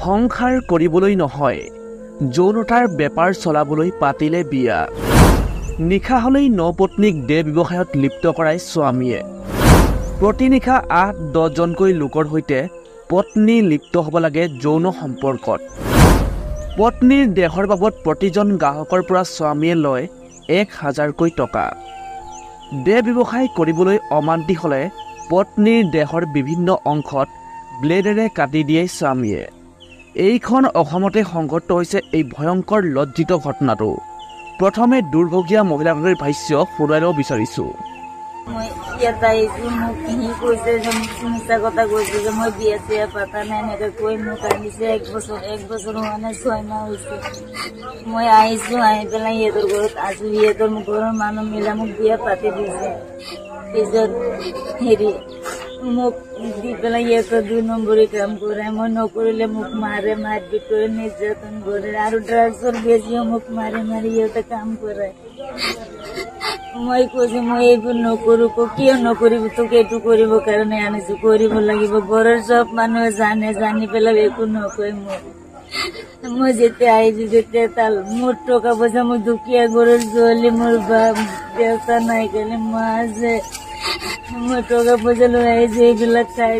সংসাৰ কৰিবলৈ নহয়, যৌনতাৰ বেপাৰ চলাবলৈ পাতিলে বিয়া। নিশা হলেই নপত্নীক দেহ ব্যৱসায়ত লিপ্ত কৰাই স্বামীয়ে। প্ৰতিনিশা ৮-১০ জনকৈ লোকৰ সৈতে পত্নী লিপ্ত হ'ব লাগে যৌন সম্পৰ্কত। পত্নীৰ দেহৰ বাবদ প্ৰতিজন গ্ৰাহকৰ পৰা স্বামীয়ে লয় ১,০০০কৈ টকা। দেহ ব্যৱসায় কৰিবলৈ অমান্তি হলে পত্নীৰ দেহৰ বিভিন্ন অংশত ব্লেডেৰে কাটি দিয়ে স্বামীয়ে। এইখন অসমতে সংঘটিত হৈছে এই ভয়ংকৰ লজ্জিত ঘটনাটো। প্ৰথমে দুৰ্ভগীয়া মহিলাগৰাকীৰ ভাষ্য শুনাই ল'ব বিচাৰিছো। মই ইয়াত আহিছোঁ, মোক সি কৈছে যে মিছা কথা কৈছে যে মই বিয়া চিয়া পাতা নাই, এনেকৈ কৈ মোক আনিছে। এক বছৰ হোৱা নাই, 6 মাহ হৈছে। মই আহিছোঁ, আহি পেলাই সিহঁতৰ ঘৰত আছো। সিহঁতৰ ঘৰৰ মানুহ মিলা মোক বিয়া পাতি দিছে। পিছত মোক দি পেলাই সিহঁতৰ 2 নম্বৰী কাম কৰে। মই নকৰিলে মোক মাৰে, মাৰপিট কৰে, নিৰ্যাতন কৰে আৰু ড্ৰাগছৰ বেছিও মোক মাৰি সিহঁতে কাম কৰে। মই কৈছো মই এইবোৰ নকৰো। কিয় নকৰিব? তোক এইটো কৰিব কাৰণে আনিছো, কৰিব লাগিব। ঘৰৰ চব মানুহে জানে, জানি পেলাই একো নকয় মোক। মই যেতিয়া আহিছো যেতিয়া মোৰ টকা পইচা, মই দুখীয়া ঘৰৰ ছোৱালী, মোৰ দেউতা নাই কাৰণে মা আছে। মই টকা পইচা লৈ আহিছো, এইবিলাক খাই